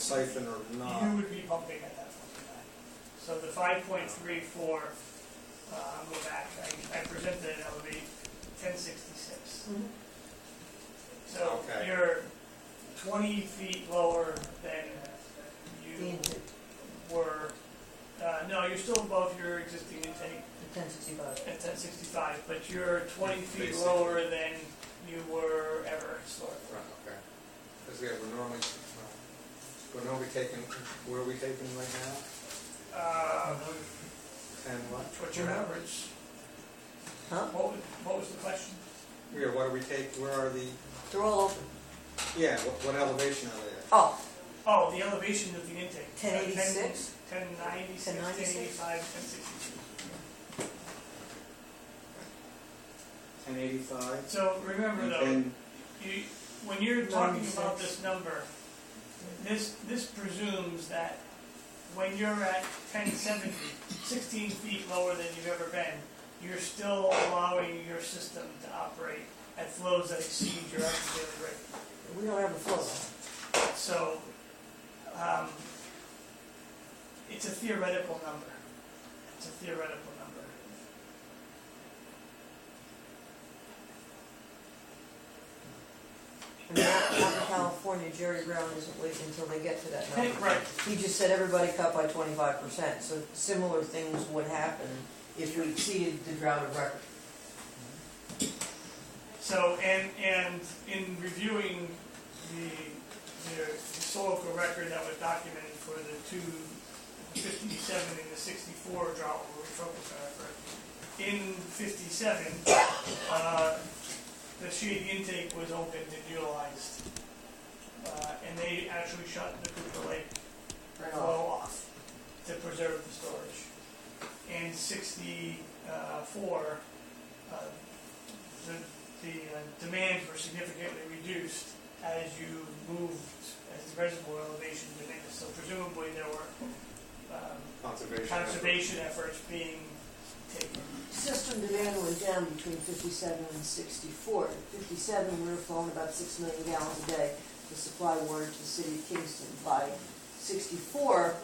siphon or not? You would be pumping at that point in time. So the 5.34, I'll go back, I presented an elevate 1066. Mhm. So Okay. you're 20 feet lower than you were. No, you're still above your existing intake 1065. at 1065, but you're 20 feet Basically. lower than you were ever historically. Right, okay. Because yeah, we're normally taking, where are we taking right now? 10 what? What's your average? Huh? What was the question? Yeah, what do we take, where are the, They're all open. yeah, what elevation are they at? Oh, Oh, the elevation of the intake. 1086? 1096, 1085, 1062. 1085? So remember And though, then, when you're talking 96. about this number, this presumes that when you're at 1070, 16 feet lower than you've ever been, you're still allowing your system to operate at flows that exceed your average daily rate. we don't have a flow. So, it's a theoretical number. It's a theoretical number. And out in California, Jerry Brown isn't waiting until they get to that number. Right. He just said everybody cut by 25%, so similar things would happen if we exceeded the drought of record. So, and in reviewing the historical record that was documented for the 57 and the 64 drought focus effort, in 57, the shade intake was opened and utilized, and they actually shut the Cooper Lake flow off to preserve the storage. In 64, the demands were significantly reduced as you moved, as the reservoir elevation diminished. So presumably there were conservation efforts being taken. System demand went down between 57 and 64. 57, we were flowing about 6 million gallons a day to supply water to the city of Kingston. By 64,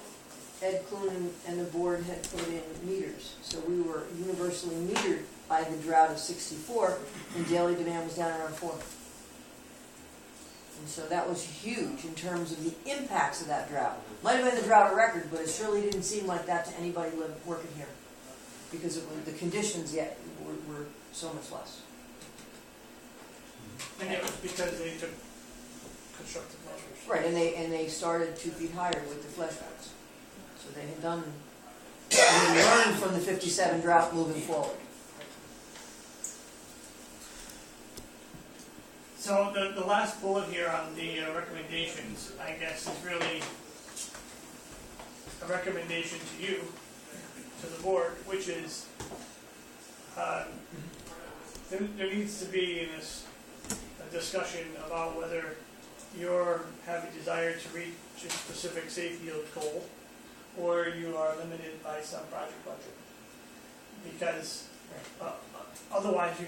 Ed Clune and the board had put in meters. So we were universally metered by the drought of 64, and daily demand was down around 4. And so that was huge in terms of the impacts of that drought. Might have been the drought of record, but it surely didn't seem like that to anybody working here, because the conditions yet were so much less. And it was because they took constructive measures. Right, and they started 2 feet higher with the flash floods. So they had done, and they learned from the 57 drought moving forward. So the last bullet here on the recommendations, I guess, is really a recommendation to you, to the board, which is there needs to be in this a discussion about whether you have a desire to reach a specific safe yield goal, or you are limited by some project budget. Because otherwise you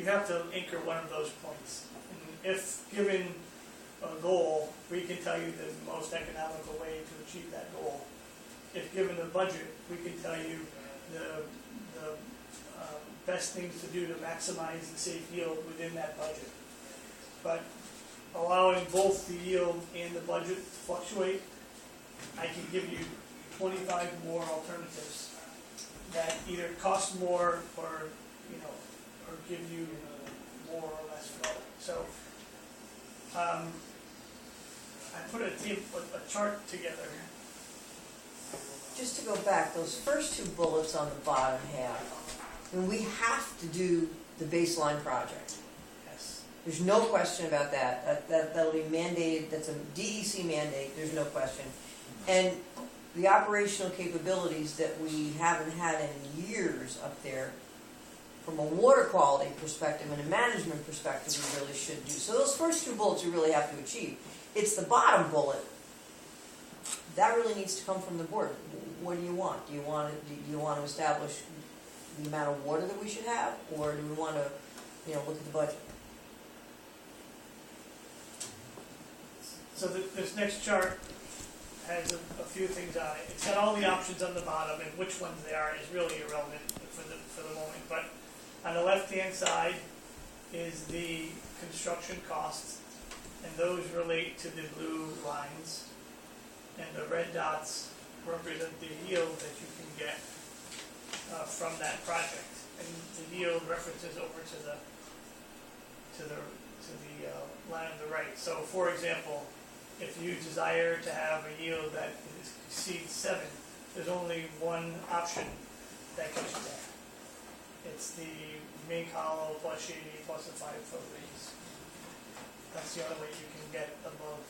have to anchor one of those points. And if given a goal, we can tell you the most economical way to achieve that goal. If given a budget, we can tell you the best things to do to maximize the safe yield within that budget. But allowing both the yield and the budget to fluctuate, I can give you 25 more alternatives that either cost more or give you more or less flow. So I put a chart together. Just to go back, those first 2 bullets on the bottom half, and we have to do the baseline project. Yes. There's no question about that. That'll be mandated. That's a DEC mandate. There's no question. And the operational capabilities that we haven't had in years up there, from a water quality perspective and a management perspective, we really should do. So those first 2 bullets you really have to achieve. It's the bottom bullet. That really needs to come from the board. What do you want? Do you want to establish the amount of water that we should have, or do we want to, look at the budget? So this next chart has a few things on it. It's got all the options on the bottom, and which ones they are is really irrelevant for the moment. But on the left-hand side is the construction costs, and those relate to the blue lines, and the red dots represent the yield that you can get from that project, and the yield references over to the line on the right. So, for example, if you desire to have a yield that exceeds 7, there's only one option that gets you there. It's the main hollow plus shady plus a 5-foot raise. That's the only way you can get above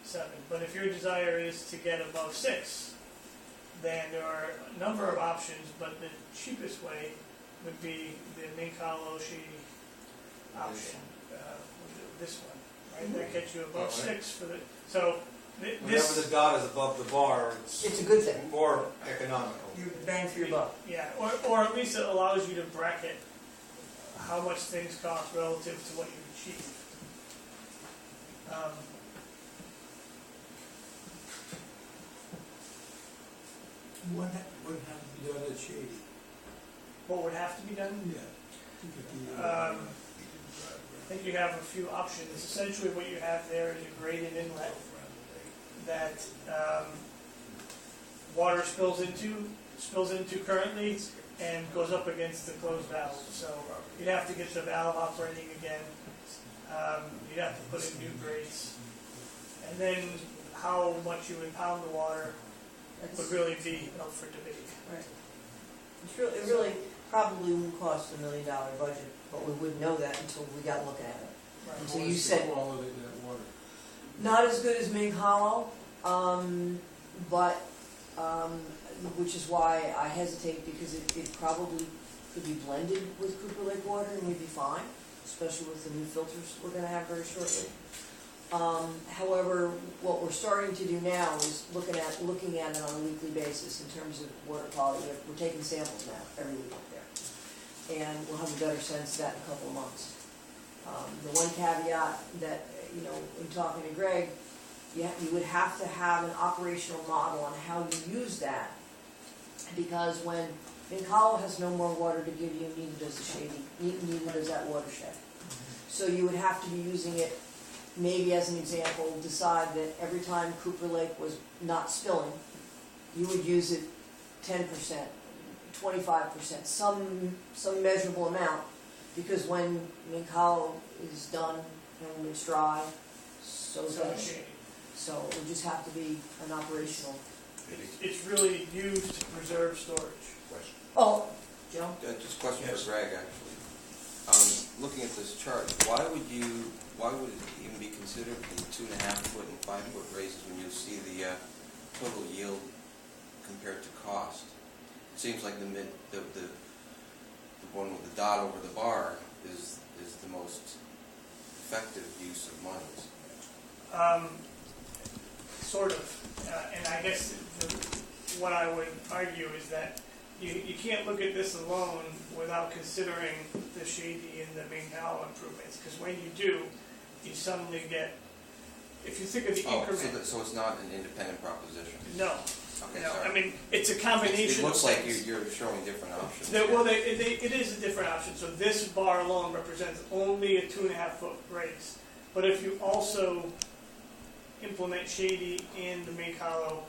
7. But if your desire is to get above 6, then there are a number of options, but the cheapest way would be the main hollow shady option, this one, right? That gets you above 6 for the, so Whenever this, the dot is above the bar, It's a good thing. more economical. You bang for your buck. yeah, or at least it allows you to bracket how much things cost relative to what you achieve. What would have to be done at Shady? What would have to be done? Yeah. To get the, I think you have a few options. Essentially what you have there is a graded inlet that water spills into currently and goes up against the closed valve. So you'd have to get the valve operating again. You'd have to put in new grates. And then how much you impound the water would really be up for debate. Right. It really probably won't cost $1 million budget, but we wouldn't know that until we got looking at it. Right. Until what you is the said, quality of that water? not as good as Ming Hollow, but which is why I hesitate, because it probably could be blended with Cooper Lake water and we'd be fine, especially with the new filters we're going to have very shortly. However, what we're starting to do now is looking at it on a weekly basis in terms of water quality. We're taking samples now every week up there, and we'll have a better sense of that in a couple of months. The one caveat that, in talking to Greg, you would have to have an operational model on how you use that, because when Ming Hollow has no more water to give you, neither does the Shady, neither does that watershed. So you would have to be using it. Maybe as an example, decide that every time Cooper Lake was not spilling, you would use it 10%, 25%, some measurable amount, because when Ming Hollow is done and when it's dry, so is that. So it would just have to be an operational. It's really used to preserve storage. Question. Oh, Joe? Just a question for Greg, actually. Looking at this chart, why would it even be considered the 2.5-foot and 5-foot raises when you see the total yield compared to cost? It seems like the one with the dot over the bar is the most effective use of monies. Sort of, and I guess what I would argue is that you can't look at this alone without considering the Shady and the Ming Hollow improvements, because when you do, you suddenly get, if you think of the increment. So it's not an independent proposition? No. Okay, No, sorry. I mean, it's a combination. It looks of like things. you're showing different options. Well, it is a different option. So this bar alone represents only a 2.5-foot raise. But if you also implement Shady in the Ming Hollow,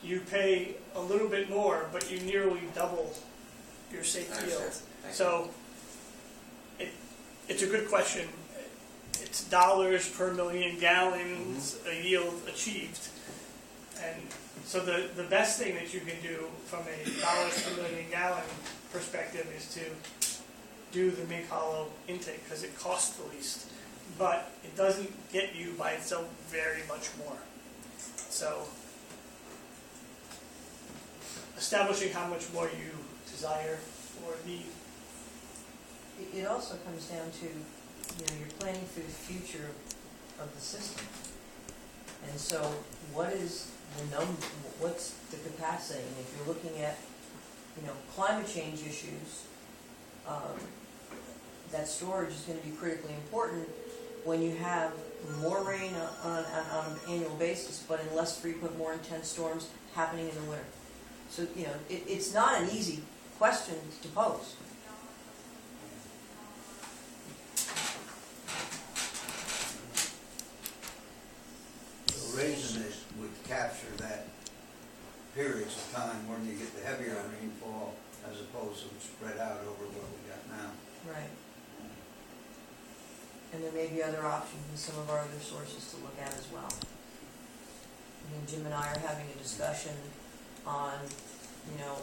you pay a little bit more, but you nearly double your safe yield. So it's a good question. It's dollars per million gallons a yield achieved. And so the best thing that you can do from a dollars per million gallon perspective is to do the Ming Hollow intake, because it costs the least. But it doesn't get you by itself very much more. So establishing how much more you desire or need. It also comes down to, you're planning for the future of the system. And so what is the number, what's the capacity? And if you're looking at, climate change issues, that storage is going to be critically important when you have more rain on an annual basis, but in less frequent, more intense storms happening in the winter. So, you know, it's not an easy question to pose. The reason is we capture that periods of time when you get the heavier rainfall as opposed to spread out over what we got now. Right. And there may be other options in some of our other sources to look at as well. I mean, Jim and I are having a discussion on, you know,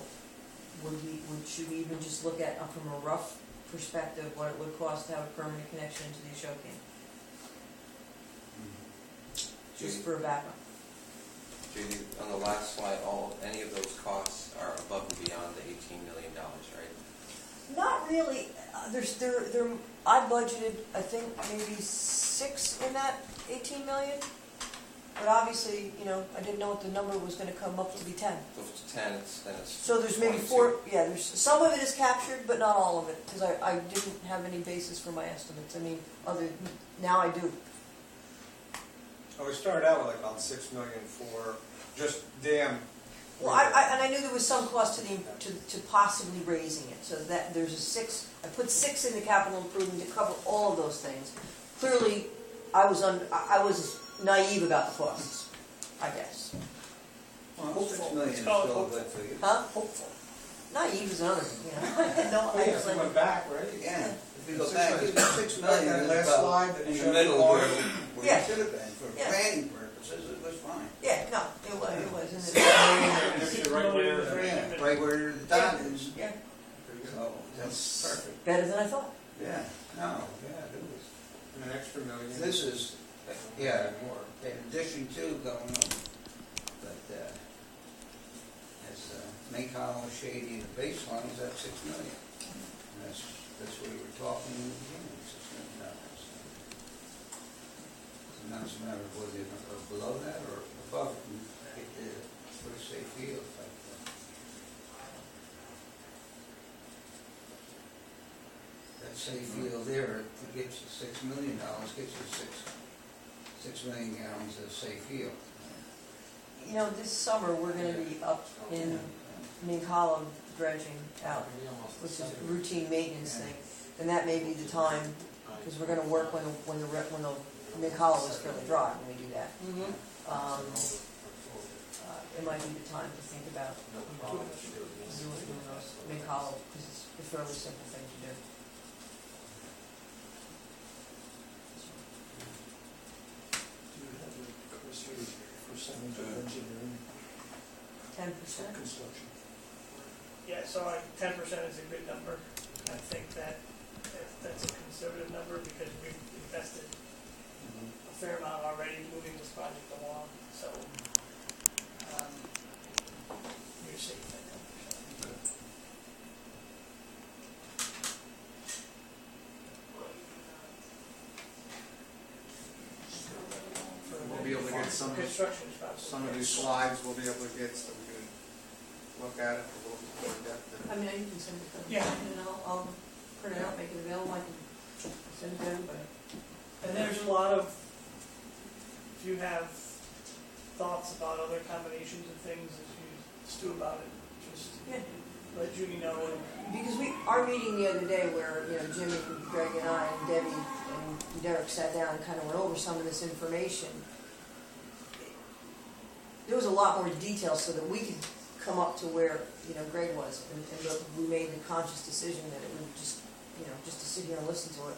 should we even just look at, from a rough perspective, what it would cost to have a permanent connection into the Ashokian? Just for a backup. Judy, on the last slide, any of those costs are above and beyond the $18 million, right? Not really. I budgeted, I think, maybe 6 in that 18 million. But obviously, you know, I didn't know what the number was going to come up to be 10. So if it's 10, then it's So there's maybe 22. 4, yeah, there's some of it is captured, but not all of it, because I didn't have any basis for my estimates. I mean, now I do. Well, we started out with like about 6 million for just dam. Well, I knew there was some cost to possibly raising it, so that there's a 6, I put 6 in the capital improvement to cover all of those things. Clearly, I was naive about the costs, I guess. Well, 6 million is Hopeful. still a good figure. Huh? Hopeful. Naive is another, you know. I had no Oh, yes, we idea. went back, right? Yeah, if you go 6 back, million. 6 million That is last about slide that in the showed middle the where line. Yeah. it should have been. For Yeah. planning purposes, it was fine. Yeah, no, it was. And And it, it's right where, Yeah, right where the dot is. yeah, So, that's perfect. better than I thought. Yeah, no, yeah, it was. and an extra million. This is, yeah, And more. in addition to going on, but, as, Make Hollow, Shady, and the baseline is at 6 million. And that's what we were talking in the beginning, $6 million. And now it's a matter of whether you're below that or above it, and get the pretty safe field type thing. That safe field there, it gets you $6 million, gets you 6 million gallons of safe field. You know, this summer, we're gonna be up in Mink Hollow dredging out, which is a routine maintenance thing. And that may be the time, because we're gonna work when the Mink Hollow is fairly dry when we do that. It might be the time to think about doing those Mink Hollow, because it's a fairly simple thing to do. Do you have a percentage of engineering 10%? construction? Yeah, so 10% is a good number. I think that's a conservative number because we've invested a fair amount already moving this project along, so you're safe at 10%. We'll be able to get some Construction is probably. of these slides we'll be able to get so we can look at it a little bit more in depth. I mean, you can send it to them. Yeah. And I'll print it out, make it available, I can send it to everybody. And there's a lot of, if you have thoughts about other combinations of things, as you stew about it, just Yeah. let Judy know. Because our meeting the other day where, you know, Jimmy and Greg and I and Debbie and Derek sat down and kind of went over some of this information, there was a lot more detail so that we could come up to where, you know, Greg was. And we made the conscious decision that it would just, you know, just to sit here and listen to it,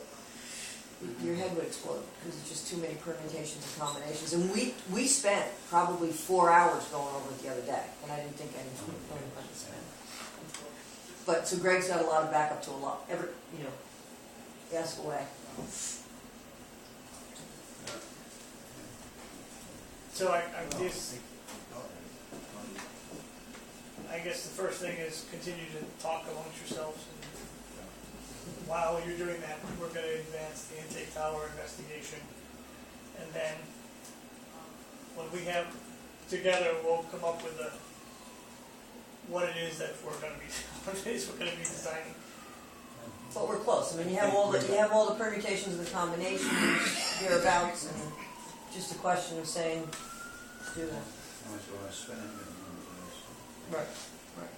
your head would explode because it's just too many permutations and combinations. And we spent probably 4 hours going over it the other day, and I didn't think anyone would spend. But so Greg's got a lot of backup to a lot. You know, ask away. So I guess the first thing is continue to talk amongst yourselves. And while you're doing that, we're going to advance the intake tower investigation. And then when we have together, we'll come up with what it is that we're going to be designing. But we're close. I mean, you have all the permutations and the combinations. hereabouts, and just a question of saying, do that. How much do I spend? Right, right.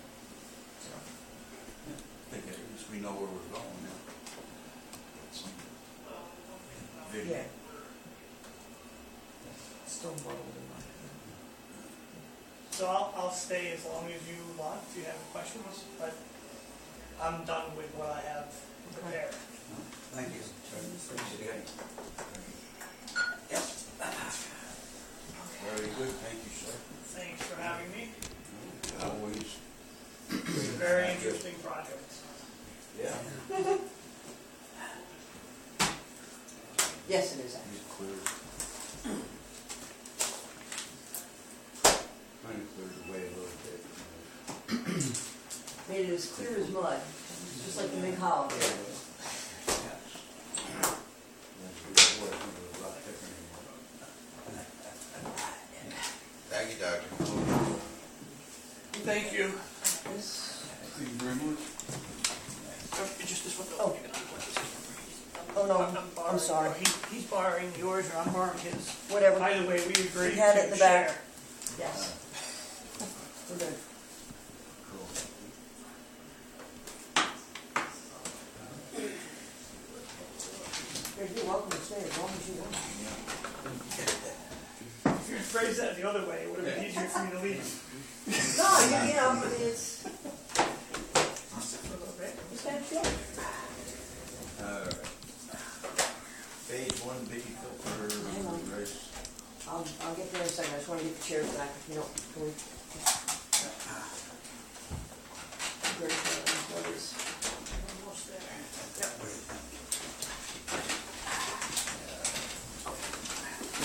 So, I think at least we know where we're going now. Some vision. yeah. Still muddled in my head. So I'll stay as long as you want, if you have questions, but I'm done with what I have prepared. Thank you. Yep. Very good, thank you, sir. Thanks for having me. Always. It's a very interesting project. Yeah. Yes, it is actually. He's clear. Trying to clear the way a little bit. Made it as clear as mud, just like the big hollow. Thank you, Doctor. Thank you. This, Thank you very much. Just this one. Oh. Oh, no, I'm sorry. He's borrowing yours, or I'm borrowing his. whatever, Either way, we agreed We had it in to the back. share. yes. We're good. You're welcome to stay as long as you want. If you'd phrased that the other way, it would have been easier for me to leave. No, you know, I mean, it's, For a little bit. it's kind of chill. Phase one, Vicky Hang on. filter race. I'll get there in a second, I just want to get the chairs back, if you don't, can we? Great, what is? Almost there. Yep.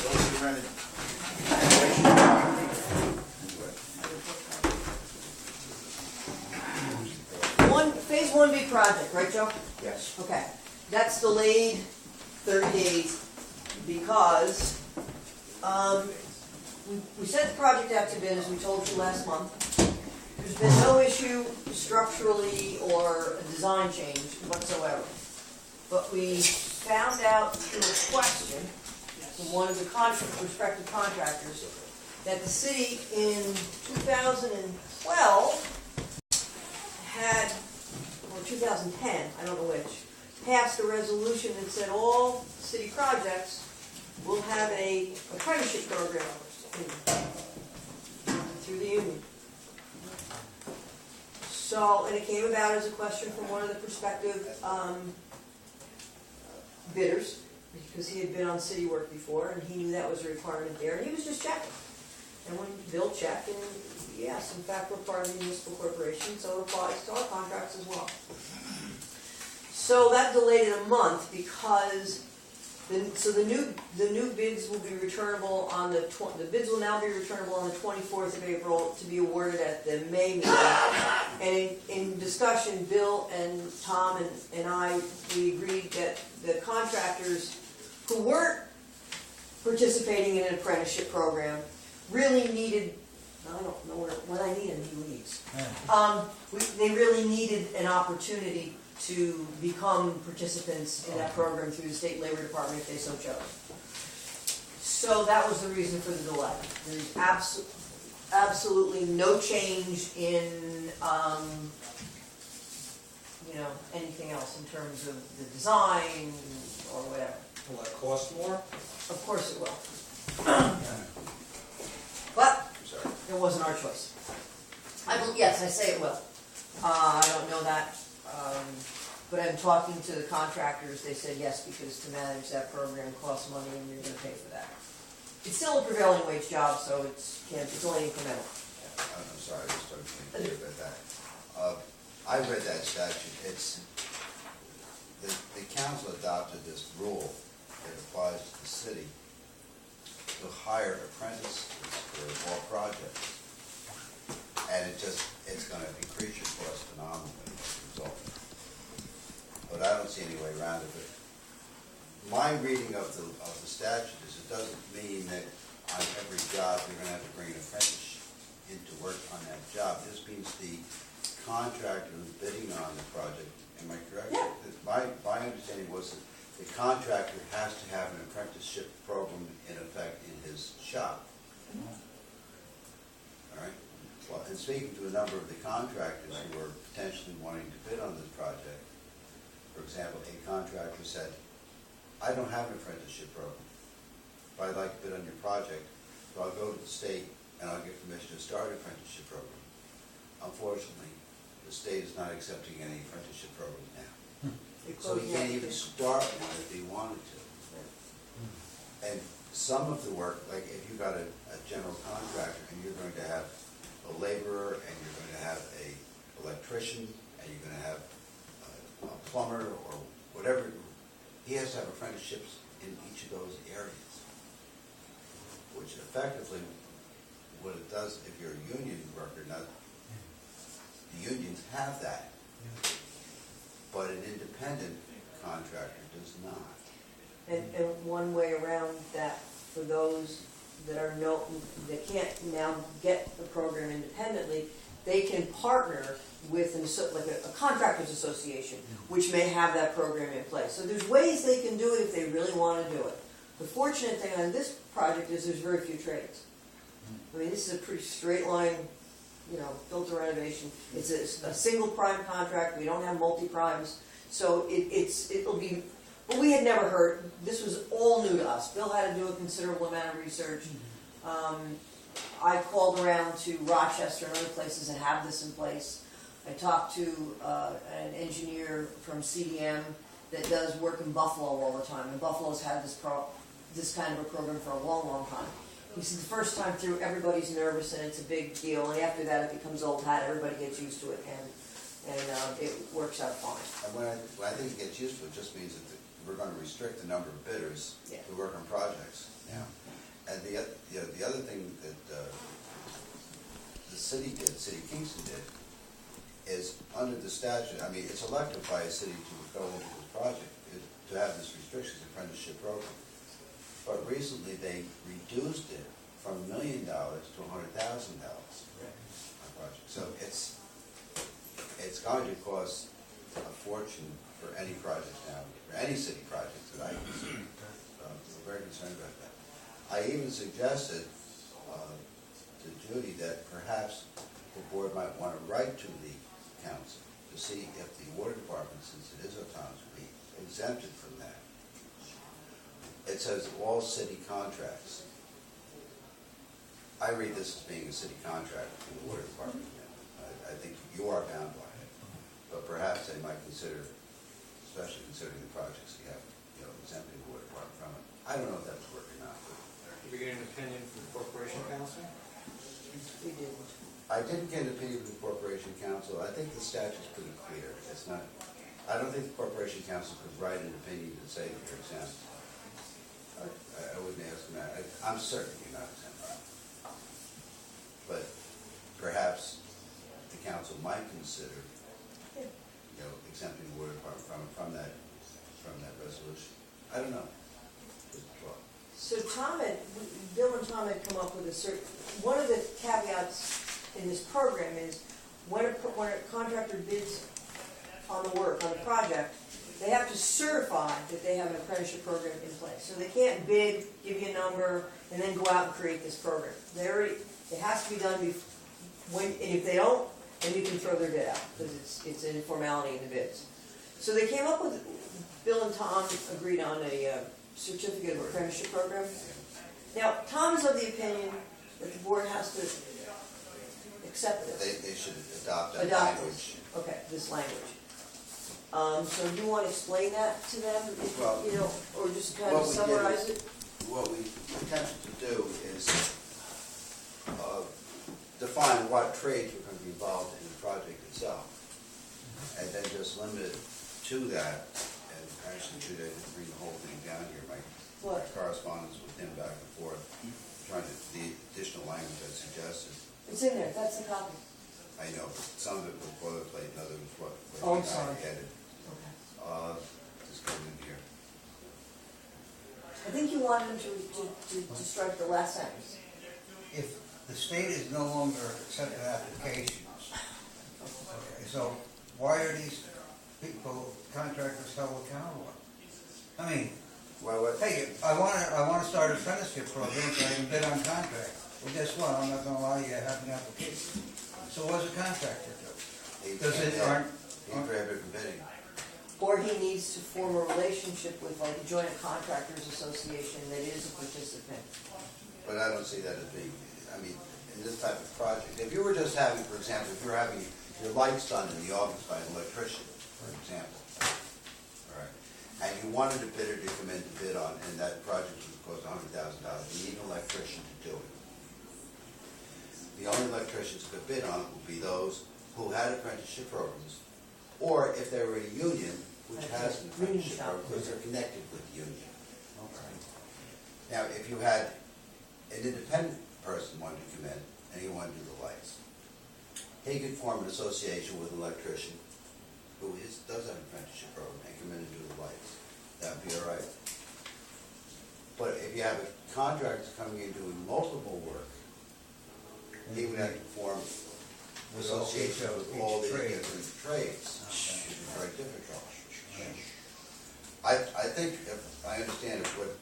Those who rented. Phase 1B project, right, Joe? Yes. Okay, that's delayed 30 days because we sent the project out to bid, as we told you last month. There's been no issue structurally or a design change whatsoever. But we found out through a question from one of the prospective contractors that the city in 2012 had, or 2010, I don't know which, passed a resolution that said all city projects will have a apprenticeship program through the union. So, and it came about as a question from one of the prospective bidders, because he had been on city work before, and he knew that was a requirement there, and he was just checking. And when Bill checked, and yes, in fact, we're part of the municipal corporation, so it applies to our contracts as well. So that delayed it a month because the new bids will be returnable on the bids will now be returnable on the 24th of April to be awarded at the May meeting. And in discussion, Bill and Tom and I, we agreed that the contractors who weren't participating in an apprenticeship program really needed, I don't know when I need him, he leaves. They really needed an opportunity to become participants in that program through the state labor department if they so chose. So that was the reason for the delay. There's absolutely no change in anything else in terms of the design or whatever. Will that cost more? Of course it will. But it wasn't our choice. Yes, I say it will. I don't know that. But I'm talking to the contractors, they said yes, because to manage that program costs money and you're going to pay for that. It's still a prevailing wage job, so it's only incremental. I'm sorry, I just don't think about that. I read that statute. It's, the council adopted this rule that applies to the city to hire apprentices for all projects. And it's going to increase your cost phenomenally as a result. But I don't see any way around it. But my reading of the statute is it doesn't mean that on every job you're going to have to bring an apprentice in to work on that job. This means the contractor who's bidding on the project, am I correct? Yeah. My understanding was that the contractor has to have an apprenticeship program in effect in his shop. All right? Well, and speaking to a number of the contractors who are potentially wanting to bid on this project, for example, a contractor said, I don't have an apprenticeship program, but I'd like to bid on your project, so I'll go to the state and I'll get permission to start an apprenticeship program. Unfortunately, the state is not accepting any apprenticeship programs now. So he can't even start one if he wanted to. And some of the work, like if you got a general contractor and you're going to have a laborer and you're going to have a electrician and you're going to have a plumber or whatever, he has to have apprenticeships in each of those areas. Which effectively, what it does, if you're a union worker, now, the unions have that. But an independent contractor does not. And one way around that, for those that are that can't now get the program independently, they can partner with like a contractors association, which may have that program in place. So there's ways they can do it if they really want to do it. The fortunate thing on this project is there's very few trades. I mean, this is a pretty straight line, built to renovation. It's a single prime contract. We don't have multi-primes. So it'll be, but we had never heard, this was all new to us. Bill had to do a considerable amount of research. I called around to Rochester and other places that have this in place. I talked to an engineer from CDM that does work in Buffalo all the time. And Buffalo's had this kind of a program for a long, long time. He said the first time through, everybody's nervous and it's a big deal. And after that, it becomes old hat. Everybody gets used to it, and it works out fine. And when I think it gets used to, it just means that we're going to restrict the number of bidders who work on projects now. And the other thing that the city did, City of Kingston did, is under the statute, I mean, it's elected by a city to go into this project, to have this restrictions apprenticeship program. But recently they reduced it from $1 million to $100,000 on project. So it's going to cost a fortune for any project now, for any city project that I can see. So I'm very concerned about that. I even suggested to Judy that perhaps the board might want to write to the council to see if the water department, since it is autonomous, would be exempted from that. It says all city contracts. I read this as being a city contract in the water department. I think you are bound by it, but perhaps they might consider, especially considering the projects we have, exempting the water department from it. I don't know if that's working out. Did we get an opinion from the Corporation Council? We didn't. I didn't get an opinion from the Corporation Council. I think the statute's pretty clear. It's not. I don't think the Corporation Council could write an opinion and say that you're exempt. I wouldn't ask them that. I'm certain you're not exempt. But perhaps the council might consider, exempting the water department from that resolution. I don't know. Just a thought. So Bill and Tom had come up with one of the caveats in this program is when a contractor bids on the work, on the project, they have to certify that they have an apprenticeship program in place. So they can't bid, give you a number, and then go out and create this program. It has to be done and if they don't, then you can throw their bid out, because it's an informality in the bids. So they came up with, Bill and Tom agreed on a certificate of apprenticeship program. Now, Tom is of the opinion that the board has to accept this. They should adopt that language. Okay, this language. So do you want to explain that to them, or just kind of summarize it? What we attempted to do is define what trades were going to be involved in the project itself, and then just limit it to that. And actually, I didn't bring the whole thing down here. My correspondence with him back and forth, trying to the additional language I suggested. It's in there. That's the copy. I know, but some of it was boilerplate, and others was I'm what sorry. I added. Okay. Just go in here. I think you wanted him to strike the last sentence. If the state is no longer accepting applications, okay, so why are these people, contractors, held accountable? I mean, Well, what, hey, I wanna start an apprenticeship program so I can bid on contract. Well, guess what, I'm not gonna allow you to have an application. So what does a contractor do? Does it, aren't, He's prohibited from bidding. Or he needs to form a relationship with like a joint contractors association that is a participant. But I don't see that as being, I mean, in this type of project, if you were just having, for example, if you were having your lights done in the office by an electrician, for example, all right, and you wanted a bidder to come in to bid on, and that project would cost $100,000, you need an electrician to do it. The only electricians who could bid on it would be those who had apprenticeship programs, or if they were in a union, which has an apprenticeship program, because they're connected with the union. Now, if you had an independent person wanted to come in, and he wanted to do the lights, he could form an association with an electrician who does have an apprenticeship program and come in and do the lights. That would be all right. But if you have a contractor coming in doing multiple work, he would have to form an association with all the different trades, which is very difficult. I think, if I understand it, what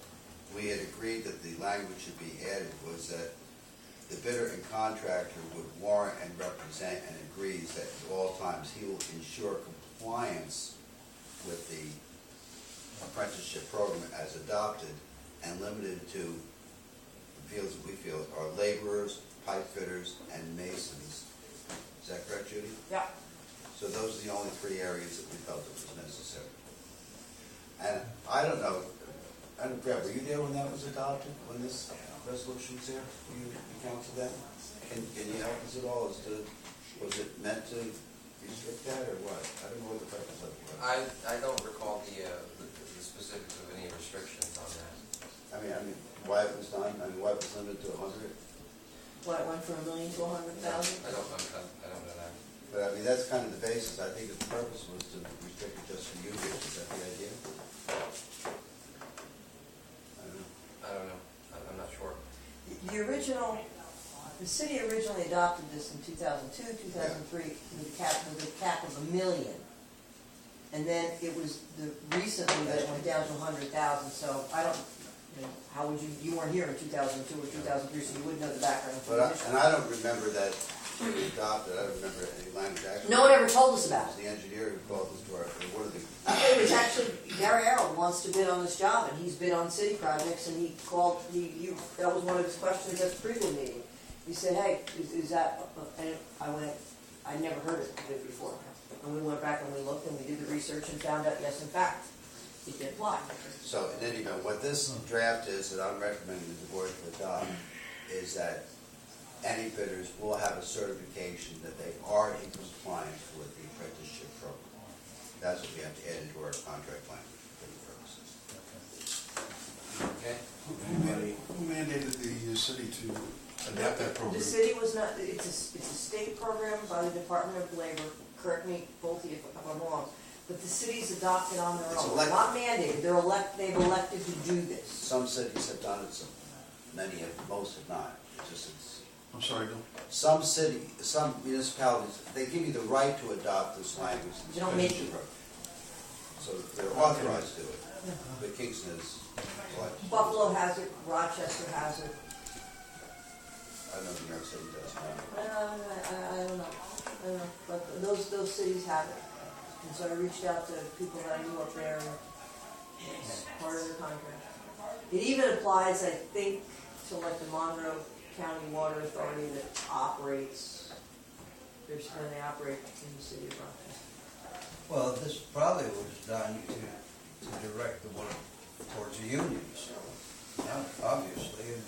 we had agreed that the language should be added was that the bidder and contractor would warrant and represent and agrees that at all times he will ensure compliance with the apprenticeship program as adopted and limited to the fields that we feel are laborers, pipe fitters, and masons. Is that correct, Judy? Yeah. So those are the only three areas that we felt it was necessary. And I don't know, Brett, were you there when that was adopted, when this resolution was there? Were you counsel that? Can you help us at all as to, was it meant to restrict that or what? I don't know what the purpose of it was. I don't recall the specifics of any restrictions on that. I mean, why it was done, why it was limited to 100? What, it went from 1 million to 100,000? I don't know that. But I mean, that's kind of the basis. I think the purpose was to restrict it just for you. Is that the idea? I don't know. I'm not sure. The city originally adopted this in 2002, 2003, with a cap of $1 million. And then it was recently that it went down to 100,000, so I don't, how would you weren't here in 2002 or 2003, so you wouldn't know the background. And I don't remember that it was adopted. I don't remember any language actually. No one ever told us about It was it. the engineer who called us to our, one of the. It was actually, Gary Harold wants to bid on this job, and he's bid on city projects, and he called, that was one of his questions at the pre-bid meeting. He said, hey, is that, and I went, I'd never heard of it before. And we went back and we looked and we did the research and found out, yes, in fact, it did apply. So in any event, what this draft is that I'm recommending that the board to adopt is that any bidders will have a certification that they are in compliance with the apprenticeship program. That's what we have to add into our contract language for the purposes. Okay? Who mandated the city to adapt that program? The city was not, it's a state program by the Department of Labor, correct me both of you if I'm wrong, but the city's adopted on their It's own. elected. Not mandated, they've elected to do this. Some cities have done it, many have, most have not. It's I'm sorry, Bill? some municipalities, they give you the right to adopt this language. in the They don't make apprenticeship you. program. So they're authorized to do it, but Kingston is selected. Buffalo has it, Rochester has it. I know New York City does not. I don't know, but those cities have it. And so I reached out to people that I knew up there, and it's part of their contract. It even applies, I think, to like the Monroe County Water Authority that operates, when they operate in the city of Rochester. well, this probably was done to direct the work towards the unions. Now, obviously, I mean,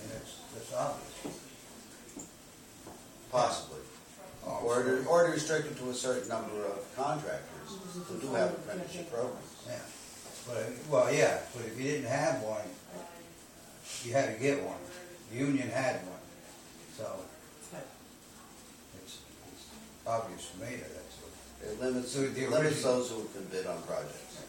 that's obvious. Possibly. Oh, Or to restrict it to a certain number of contractors who do have apprenticeship programs. Yeah, but if you didn't have one, you had to get one. The union had one, so it's obvious to me that that's what. It limits, So the limits original- those who can bid on projects.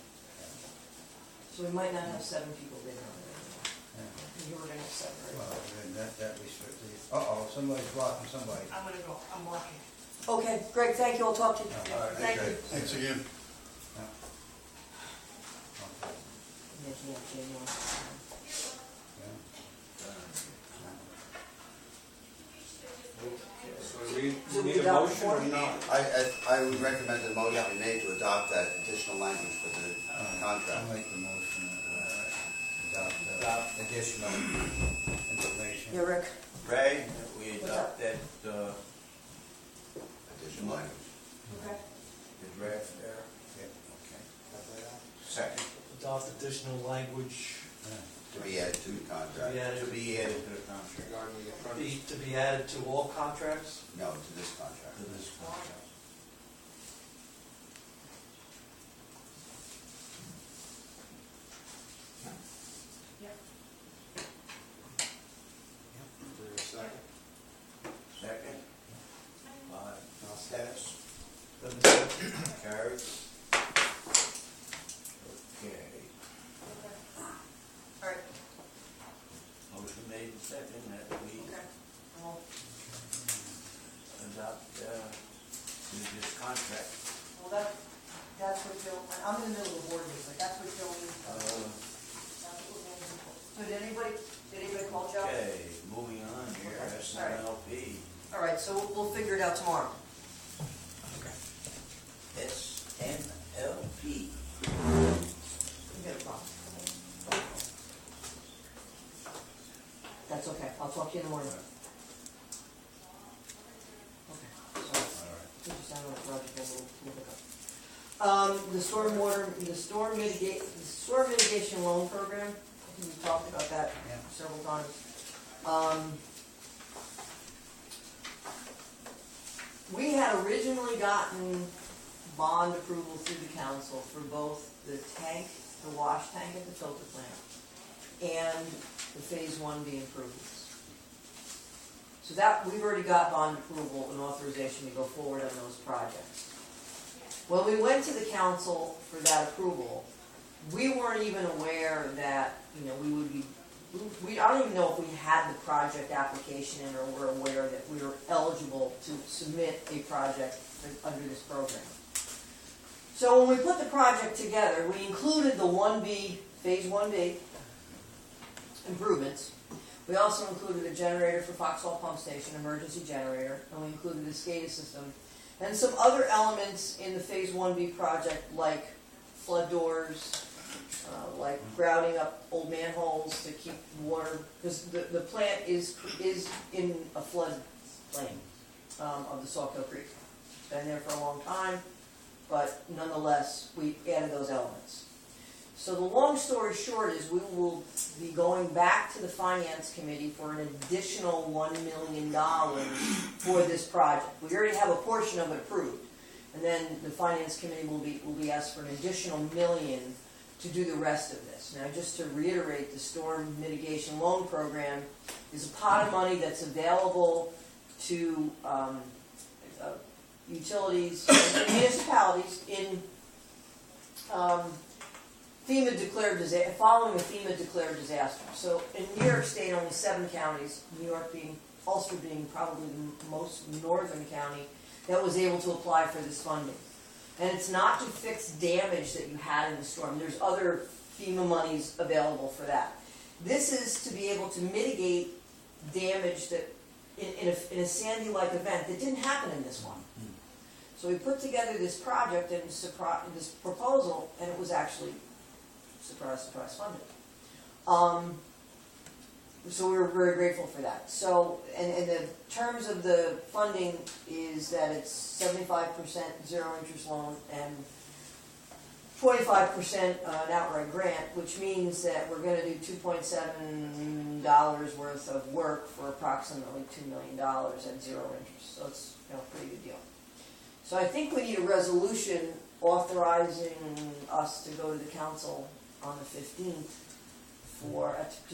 So we might not have 7 people bidding on it Yeah. anymore. You were gonna have 7, right? Well, then that restricts it. Somebody's blocking somebody. I'm gonna go, I'm walking. Okay, Greg, thank you, I'll talk to you. All right, Thank okay. you. Thanks again. Yeah. Okay. making up January. So we So we need a adopt motion the or form? not? I would recommend the motion be made to adopt that additional language for the contract. I'll make the motion, adopt additional information. Yeah, Rick? Ray, we What's up? adopt that, Additional language. Okay. the draft there? Yeah, okay. Second. Adopt additional language To be added to the contract. To be added to the contract. Regarding the frontage. to be added to all contracts? No, to this contract. To this contract. Is there a second? Second. Five. Pass. Then Carried. Okay. All right. Motion made and second that we Okay. Well, adopt, this contract. that's what Joe, I'm in the middle of a board meeting, but that's what Joe needs. So did anybody call Joe? Okay, moving on here, Okay, SNLP. All right, so we'll figure it out tomorrow. SNLP. You got a problem. That's okay, I'll talk to you in the morning. Okay, sorry. All right. We just had a project that we'll pick up. The storm mitigation loan program, I think we talked about that Yeah. several times. We had originally gotten bond approval through the council for both the tank, the wash tank at the filter plant, and the phase 1B improvements. So that, we've already got bond approval and authorization to go forward on those projects. When we went to the council for that approval, we weren't even aware that, we would be, I don't even know if we had the project application in or were aware that we were eligible to submit a project under this program. So when we put the project together, we included the 1B, phase 1B improvements. We also included a generator for Foxhall Pump Station, emergency generator, and we included a SCADA system. And some other elements in the phase 1B project, like flood doors, like grouting up old manholes to keep water, because the plant is in a flood plain of the Sawkill Creek. It's been there for a long time, but nonetheless, we added those elements. So the long story short is we will be going back to the Finance Committee for an additional $1 million for this project. We already have a portion of it approved. And then the Finance Committee will be asked for an additional $1 million to do the rest of this. Now, just to reiterate, the Storm Mitigation Loan Program is a pot of money that's available to utilities and municipalities in FEMA declared disaster, following a FEMA declared disaster. So in New York State, only 7 counties, Ulster being probably the most northern county, that was able to apply for this funding. And it's not to fix damage that you had in the storm. There's other FEMA monies available for that. This is to be able to mitigate damage that in a Sandy-like event that didn't happen in this one. So we put together this project and this proposal, and it was actually, surprise, surprise, funded. So we were very grateful for that. So, and the terms of the funding is that it's 75% zero interest loan and 25% an outright grant, which means that we're going to do $2.7 worth of work for approximately $2 million at zero interest. So it's a pretty good deal. So I think we need a resolution authorizing us to go to the council on the 15th to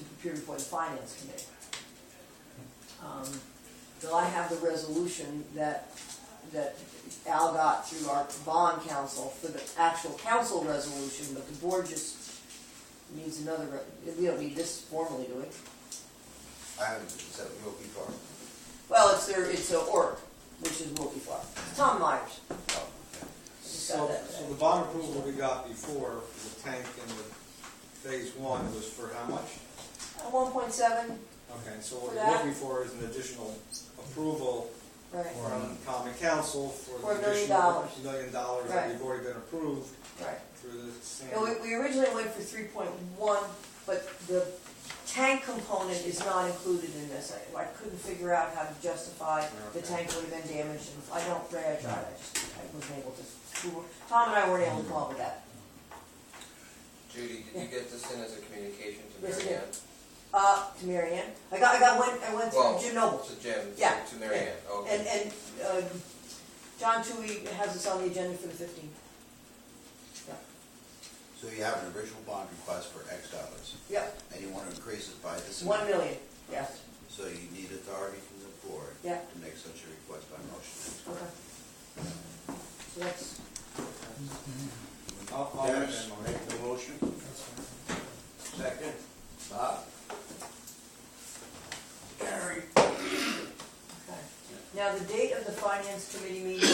appear before the Finance Committee. So I have the resolution that Al got through our bond council for the actual council resolution, but the board just needs another, we don't need this formally, do we? I haven't, is that Wilkie Farm? Well, it's a org, which is Wilkie Farm. Tom Myers. Oh, okay. Just got So that. the bond approval we got before, for the tank and the phase one was for how much? 1.7, Okay, so For what we're that? looking for is an additional approval right, from common council for For the $1 million. additional $1 million that Right. we've already been approved right. through the same. And we originally went for 3.1, but the tank component is not included in this. I couldn't figure out how to justify the Okay. tank would have been damaged, and I don't, Ray, I tried, I wasn't able to. Tom and I weren't able to come up with that. Judy, did you get this in as a communication to Yes, I Mary did. Ann? To Mary Ann. I went Well, through Jim Noble. To Jim, Yeah, to Mary Ann, okay. And John Toohey has us on the agenda for the 15th. So you have an original bond request for X dollars, Yep, and you want to increase it by this 1 amount. million, yes, So you need authority from the board yeah, to make such a request by motion. okay. So that's, I'll make Dennis, that motion. make the motion. That's fine. Second. Bob? Gary? okay. Now, the date of the finance committee meeting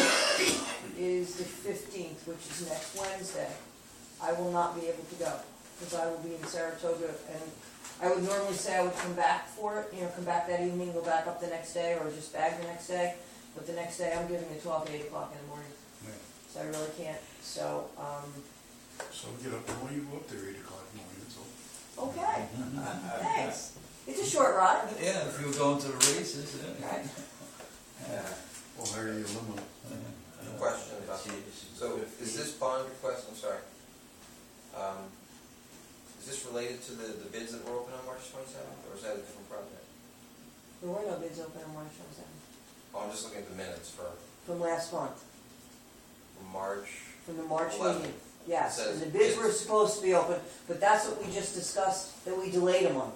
is the 15th, which is next Wednesday. I will not be able to go, because I will be in Saratoga, and I would normally say I would come back for it, come back that evening, go back up the next day, or just bag the next day, but the next day I'm giving a talk at 8 o'clock in the morning, so I really can't, so, So get up, when you go up there, 8 o'clock in the morning, it's all. okay, thanks. It's a short ride. Yeah, if you were going to the races, yeah. Right. We'll hire you a limo. Question about, so is this bond request, I'm sorry, is this related to the bids that were open on March 27th, or is that a different project? There were no bids open on March 27th, Oh, I'm just looking at the minutes for from last month, March, from the March 11th. meeting. Yes, It says and the bids were bids. supposed to be open, but that's what we just discussed, that we delayed a month.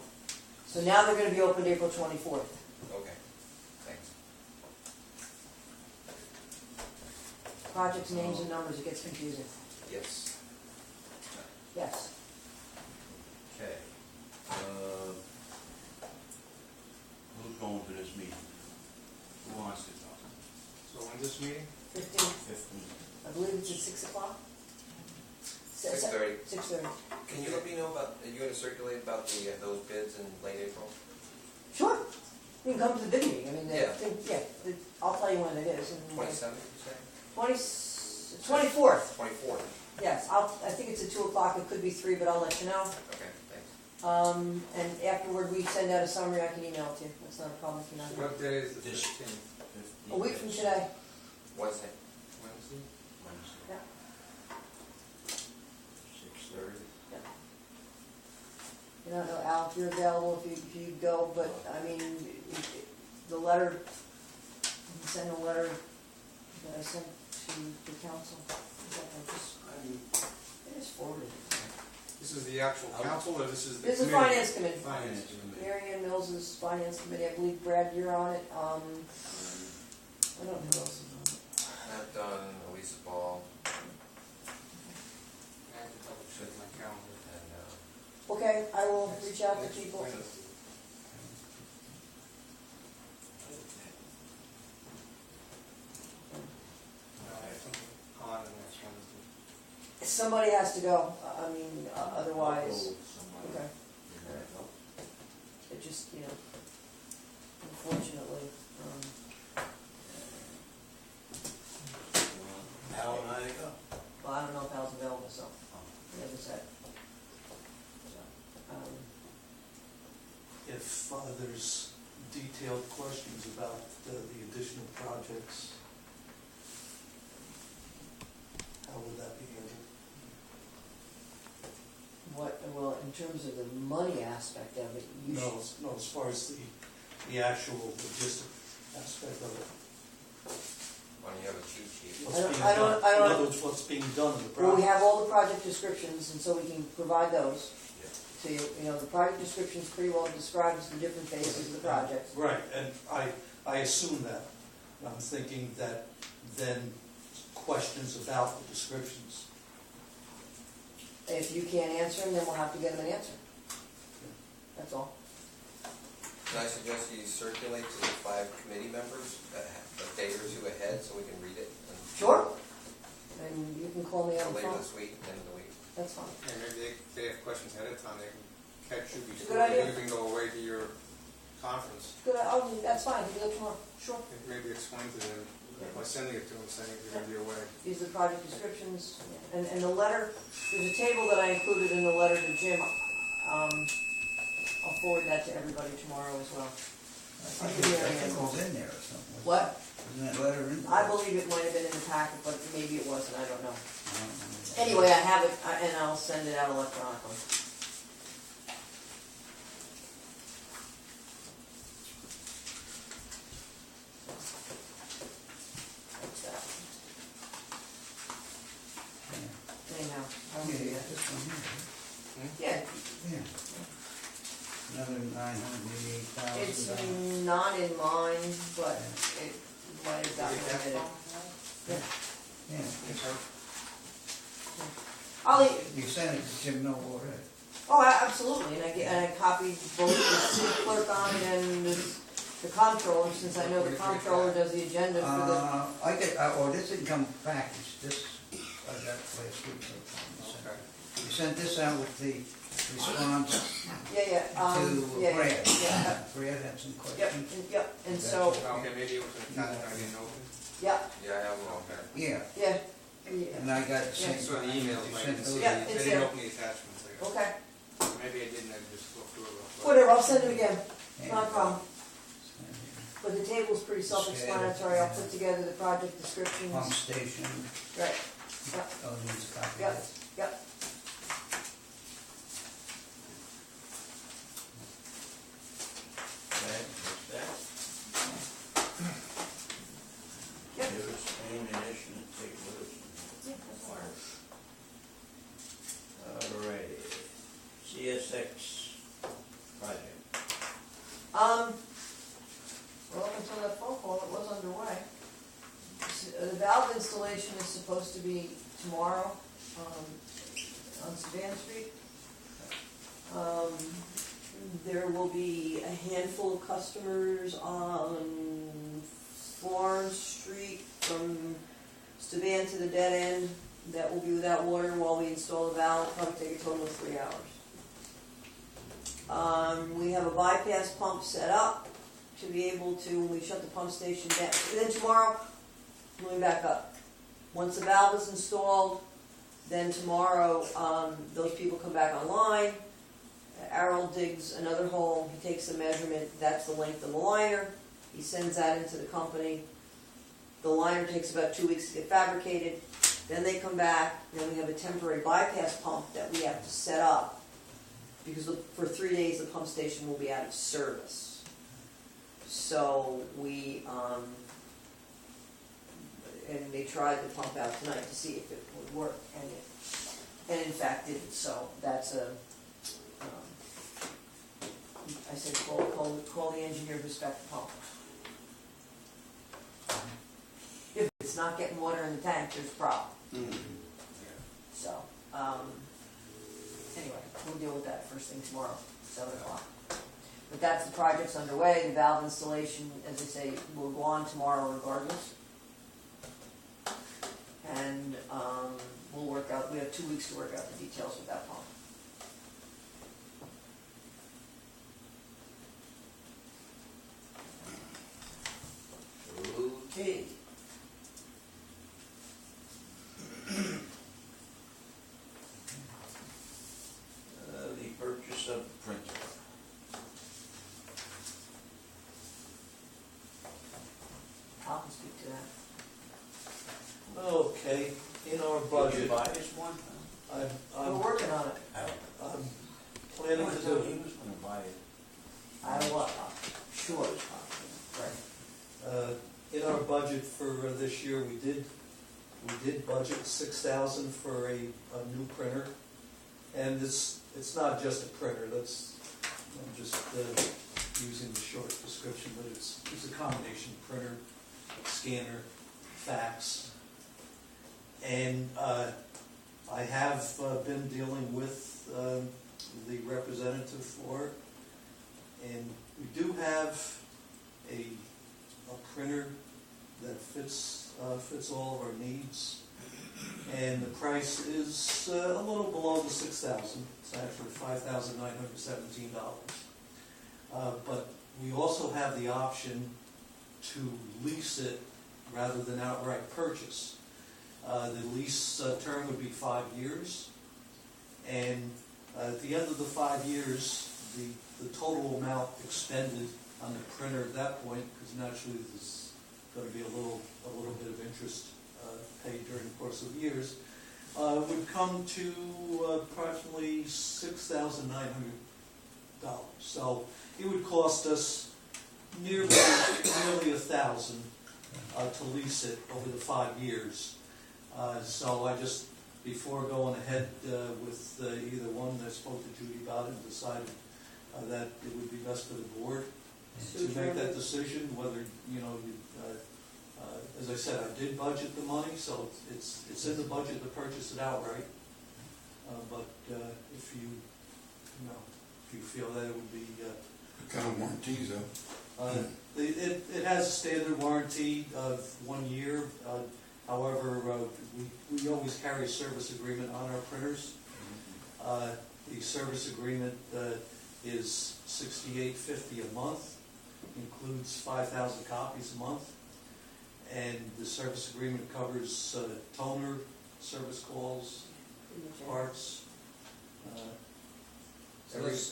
So now they're gonna be opened April 24th. okay, thanks. Projects, names, and numbers, it gets confusing. Yes. Yes. Okay. Who's going to this meeting? Who wants to talk? So when's this meeting? 15th, 15. I believe it's at 6 o'clock? 6:30. 6:30. Can you let me know about, are you going to circulate about those bids in late April? Sure. You can come to the bid meeting, I mean, Yeah. I'll tell you when it is. and- 27th, you say? 24th, 24th, yes, I think it's at 2 o'clock, it could be 3, but I'll let you know. okay, thanks. And afterward, we send out a summary, I can email it to you, that's not a problem if you're not So here. what day is the This- 15th? A week from today, Wednesday. Wednesday? Wednesday. Yeah. 6:30. you know, Al, if you're available, if you go, but, I mean, the letter, you can send a letter that I sent to the council, I just forwarded it. This is the actual council, or this is the This is committee? finance committee. Finance committee. Mary Ann Mills's finance committee, I believe Brad, you're on it, I don't know who else is on it. Matt Dunn, Elisa Ball, I have to double check my calendar. and, Okay, I will reach out to Next people. Wednesday. I have something on the next Wednesday. Somebody has to go, I mean, otherwise, okay. It just, unfortunately, Al and I go. well, I don't know if Al's available, so, he hasn't said. So, If there's detailed questions about the additional projects, how would that be handled? well, in terms of the money aspect of it, you No, should, no, as far as the actual logistic aspect of it. why don't you have a cheat sheet? What's I don't- being I don't- done. I don't- In other words, what's being done in the project. well, we have all the project descriptions, and so we can provide those Yeah. to you. The project descriptions pretty well describes the different phases of the project. Right, and I assume that. I'm thinking that then questions about the descriptions. If you can't answer them, then we'll have to get them an answer. That's all. Can I suggest you circulate to the 5 committee members a day or 2 ahead so we can read it? Sure. And you can call me And on the later phone. this week, end of the week? that's fine. And maybe they have questions ahead of time, they can catch you It's a before good idea. you even go away to your conference. Good, oh, that's fine, we can do that tomorrow, sure. Maybe explain to them, by sending it to them, saying you're gonna be away. These are the project descriptions, and the letter, there's a table that I included in the letter to Jim. I'll forward that to everybody tomorrow as well. I think it was in there or something. What? Isn't that letter in there? I believe it might have been in the packet, but maybe it wasn't, I don't know. I don't know. Anyway, I have it, and I'll send it out electronically. That's that. Anyhow, I don't Yeah, do yeah, that. this one here. Yeah, Yeah. Another $988,000. it's not in mine, but it might have gotten omitted. Yeah. Yeah. I'll, You sent it to Jim Noel already. oh, absolutely, and I copied both the city clerk on it and the comptroller, since I know the comptroller does the agenda for the, I get, oh, this didn't come back, it's this, I got last week sometime. Okay. You sent this out with the response yeah, to yeah, Brad. yeah. Brad had some Yep, questions. yep, and so, Okay, maybe it was an attachment I didn't open. yeah, Yeah, I have one. Okay. Yeah, yeah, and I got the Yeah. same. So the email, You I sent didn't those- see, Yeah, I it's didn't there. open the attachments. I guess. okay, Maybe I didn't, I just looked through it real quick. whatever, I'll send it again, Yeah. not a problem. But the table's pretty self-explanatory, I'll put together the project descriptions. Pump station, Right, yep, oh, needs a copy Yep. of this. yep. Yep. Give us ammunition and take loose. Yeah, that's fine. All right, CSX project. Well, until that phone call, it was underway. The valve installation is supposed to be tomorrow, on Savannah Street. There will be a handful of customers on Florence Street from Savannah to the dead end that will be without water while we install the valve. It'll probably take a total of 3 hours. We have a bypass pump set up to be able to, when we shut the pump station down. And then tomorrow, let me back up. Once the valve is installed, then tomorrow, those people come back online. Errol digs another hole, he takes the measurement, that's the length of the liner. He sends that into the company. The liner takes about 2 weeks to get fabricated. Then they come back, and then we have a temporary bypass pump that we have to set up, because for 3 days the pump station will be out of service. So we, and they tried to pump out tonight to see if it would work, and in fact didn't. So that's a, I said call the engineer who's got the pump. If it's not getting water in the tank, there's a problem. So, anyway, we'll deal with that first thing tomorrow, 7 o'clock. But that's the project's underway. The valve installation, as I say, will go on tomorrow regardless. And we'll work out, we have 2 weeks to work out the details of that pump. Okay. The purchase of printer. I can speak to that. Okay, in our Did you budget, buy this one? We're working on it. I'm planning to He do, was gonna buy it. I what? Sure. Right. in our budget for this year, we did budget $6,000 for a new printer. And it's not just a printer, I'm just using the short description, but it's a combination printer, scanner, fax. And I have been dealing with the representative for it. And we do have a printer that fits all of our needs. And the price is a little below the $6,000. It's actually $5,917. But we also have the option to lease it rather than outright purchase. The lease term would be 5 years, and at the end of the 5 years, the total amount expended on the printer at that point, because naturally there's going to be a little bit of interest paid during the course of years, would come to approximately $6,900. So it would cost us nearly $1,000 to lease it over the 5 years. So I just, before going ahead with either one, I spoke to Judy about it and decided that it would be best for the board to make that decision, whether, as I said, I did budget the money, so it's in the budget to purchase it outright. But if you feel that it would be... What kind of warranties, though? It has a standard warranty of 1 year. However, we always carry a service agreement on our printers. The service agreement is $68.50 a month, includes 5,000 copies a month, and the service agreement covers toner, service calls, parts,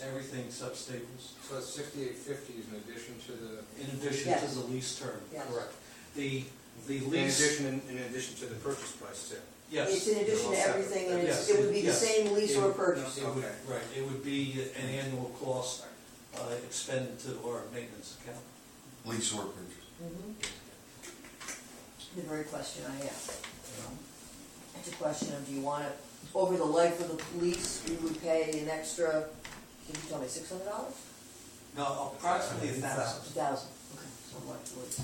everything except staples. So it's $68.50 in addition to the... In addition Yes. to the lease term. Yes. Correct. The lease... In addition to the purchase price too? Yes. It's in addition to everything, and Yes. it would be the Yes. same lease or purchase. It would, Okay. right, it would be an annual cost expended to our maintenance account. Lease or purchase? The very question I asked. It's a question of, do you want it, over the life of the lease, we would pay an extra, did you tell me, $600? No, approximately 1,000. 1,000, okay, so much was,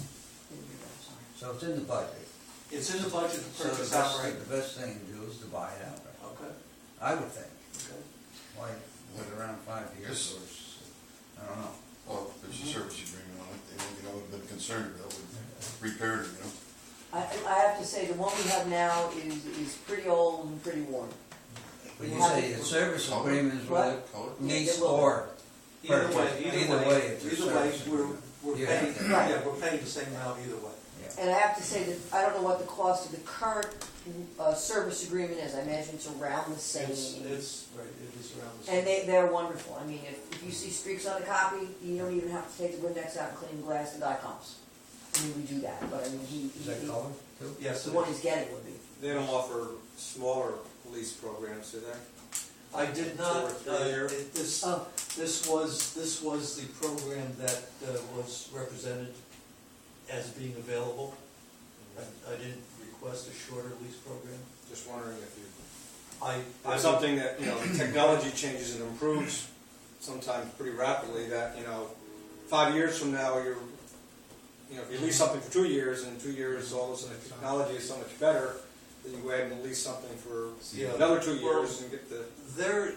didn't hear that, sorry. So it's in the budget. It's in the budget to So the purchase best, outright. the best thing to do is to buy it outright. Okay, I would think. okay. Why, wait around 5 years or, I don't know. Well, there's a service agreement on it, they would have been concerned about with repairing it, I have to say, the one we have now is pretty old and pretty worn. But you say the service agreement is What? Color? lease It will be. or Either purchase. way, it's a either way, service we're You paying, have to- Right. yeah, we're paying the same amount either way. Yeah. And I have to say that, I don't know what the cost of the current service agreement is, I imagine it's around the same. It's, right, it is around the same. And they're wonderful, I mean, if you see streaks on a copy, you don't even have to take the Windex out and clean the glass, the guy comes. I mean, we do that, but I mean, Is that color too? Yes, the one he's getting would be. They don't offer smaller lease programs, do they? I did not, 2 or 3 years? this was the program that was represented as being available. I didn't request a shorter lease program. Just wondering if you... I It's something that, the technology changes and improves sometimes pretty rapidly, that, 5 years from now, if you lease something for 2 years, and in 2 years, all of a sudden, the technology is so much better, that you go ahead and lease something for Yeah. another 2 years and get the... Their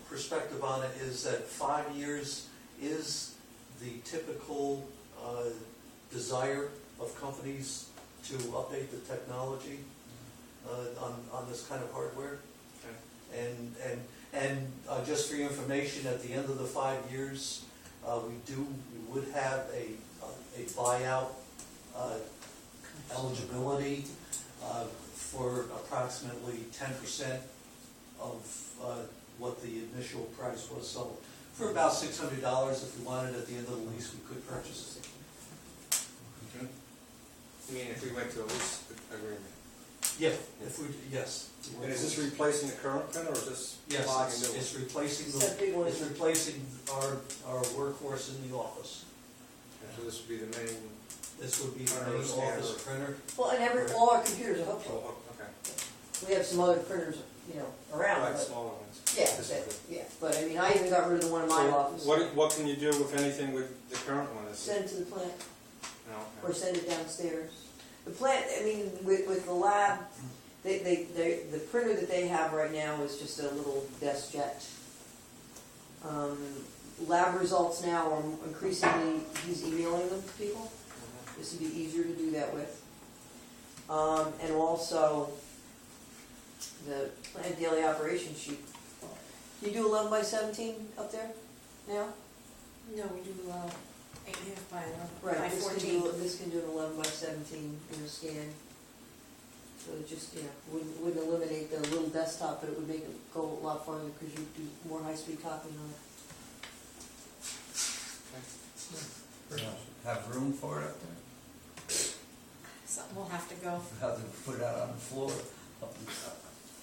perspective on it is that 5 years is the typical desire of companies to update the technology on this kind of hardware. Okay. And just for your information, at the end of the 5 years, we would have a buyout eligibility for approximately 10% of what the initial price was. So for about $600, if we wanted at the end of the lease, we could purchase it. Okay. You mean if we went to a lease agreement? Yeah, yes. And is this replacing the current printer, or is this Yes, buying a new one? it's replacing It's that big one. it's replacing our workhorse in the office. So this would be the main... This would be the Printer, main scanner. office printer. Well, and all our computers are hooked to it. Oh, okay. We have some other printers, around, Right, but, smaller ones. yeah, This is good. but I mean, I even got rid of the one in my So office. what can you do, if anything, with the current one? Send it to the plant, No, or okay. send it downstairs. The plant, I mean, with the lab, the printer that they have right now is just a little desk jet. Lab results now are increasingly, he's emailing them to people. to be easier to do that with. And also, the planned daily operation sheet. Do you do 11 by 17 up there now? No, we do 8.5 by 11 Right, by this 14. this can do an 11 by 17 in a scan. So it just, wouldn't eliminate the little desktop, but it would make it go a lot farther because you do more high-speed copying on it. Have room for it up there? Something will have to go. Have to put it out on the floor?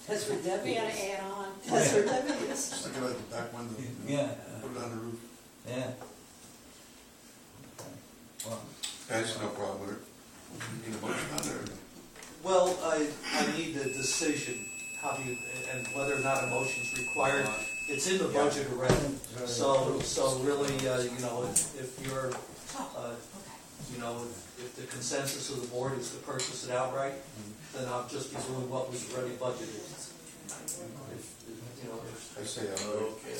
That's where We Debbie gotta is. add on. That's where Debbie is. Stick it at the back window. Yeah. Put it on the roof. Yeah. Okay. Well, That's no problem with it. Need a motion on there? Well, I need a decision, how do you, and whether or not a motion's required. It's in the budget already, so really, if you're, if the consensus of the board is to purchase it outright, then I'll just be doing what was already budgeted. I say okay.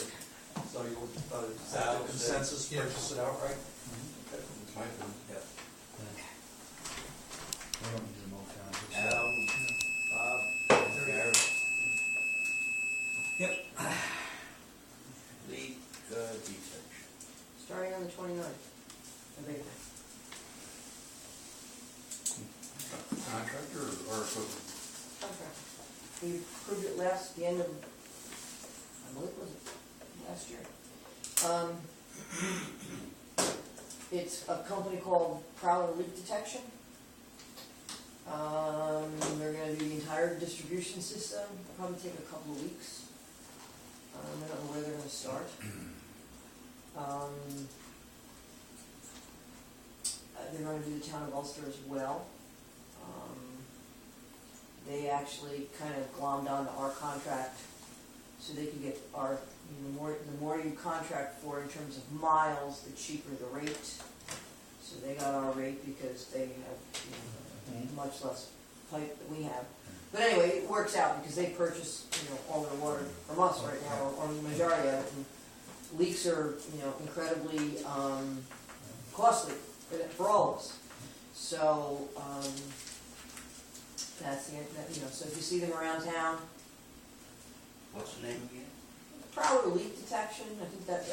So you'll, is that the consensus, purchase it outright? It's my turn. we don't need a motion on this. Yep. Leak detection. Starting on the 29th of April. Contractor or equipment? Contract. We approved it the end of, I believe it was last year. It's a company called Prowler Leak Detection. They're gonna do the entire distribution system. It'll probably take a couple of weeks. I don't know where they're gonna start. They're gonna do the town of Ulster as well. They actually kind of glommed onto our contract so they could get our, the more you contract for in terms of miles, the cheaper the rate. So they got our rate because they have much less pipe than we have. But anyway, it works out because they purchase all their water from us right now, or the majority of it. And leaks are incredibly costly for all of us. So that's so if you see them around town, What's the name again? Prowler Leak Detection. I think that's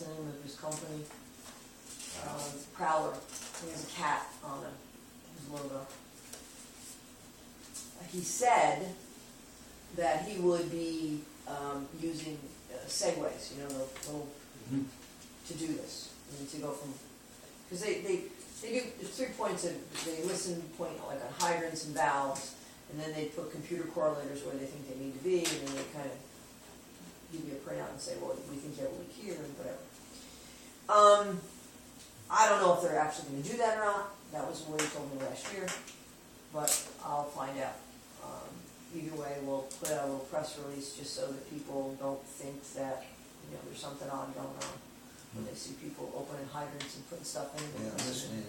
the name of his company. Prowler. He has a cat on his logo. He said that he would be using segways, the little to do this, to go from, because they do, there's 3 points of, they listen, point like on hydrants and valves, and then they put computer correlators where they think they need to be, and then they kind of give you a printout and say, well, we think you have a leak here, and whatever. I don't know if they're actually going to do that or not. That was what he told me last year, but I'll find out. Either way, we'll put out a little press release just so that people don't think that there's something odd going on when they see people opening hydrants and putting stuff in. Yeah, listening,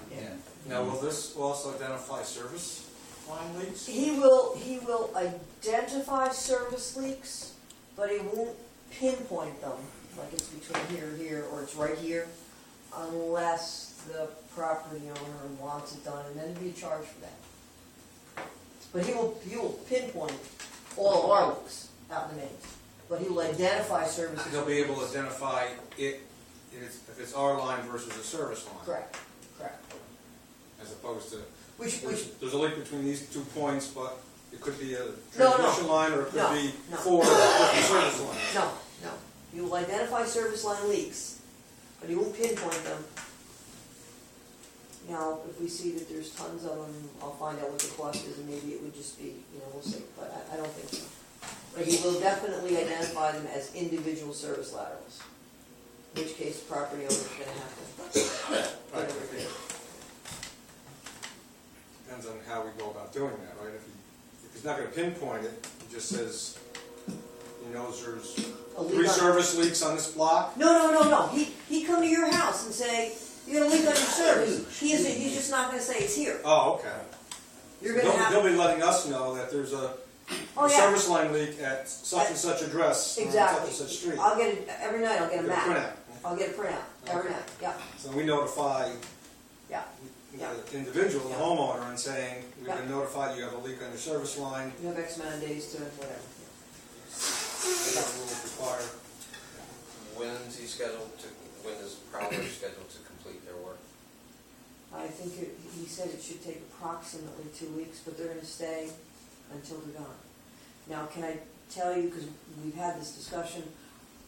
yeah. Now, will this also identify service line leaks? He will identify service leaks, but he won't pinpoint them, like it's between here and here, or it's right here, unless the property owner wants it done, and then there'd be a charge for that. But he will pinpoint all of our leaks out in the mains, but he will identify services. They'll be able to identify it if it's our line versus a service line. Correct. As opposed to, Which there's a link between these 2 points, but it could be a No, transmission line, or it could No, be no. 4 different service lines. no. He will identify service line leaks, but he won't pinpoint them. Now, if we see that there's tons of them, I'll find out what the cost is, and maybe it would just be, we'll see, but I don't think so. But he will definitely identify them as individual service laterals, in which case the property owner's gonna have to get it repaired. Depends on how we go about doing that, right? If he's not gonna pinpoint it, he just says, he knows there's A leak 3 on- service leaks on this block. No. He come to your house and say, you got a leak on your service. He's just not gonna say it's here. Oh, okay. You're gonna They'll have, be letting us know that there's a oh yeah, service line leak at such and such address on such exactly. and such street. I'll get it, every night I'll get a Get a map. printout. I'll get a printout, every Okay. night, yeah, So we notify yeah. individual, the Yeah. homeowner, and saying, we've Yeah. been notified you have a leak on your service line, You have X amount of days to whatever. that rule require. When's he scheduled to, when is Prowler scheduled to complete their work? I think he said it should take approximately 2 weeks, but they're gonna stay until they're done. Now, can I tell you, because we've had this discussion,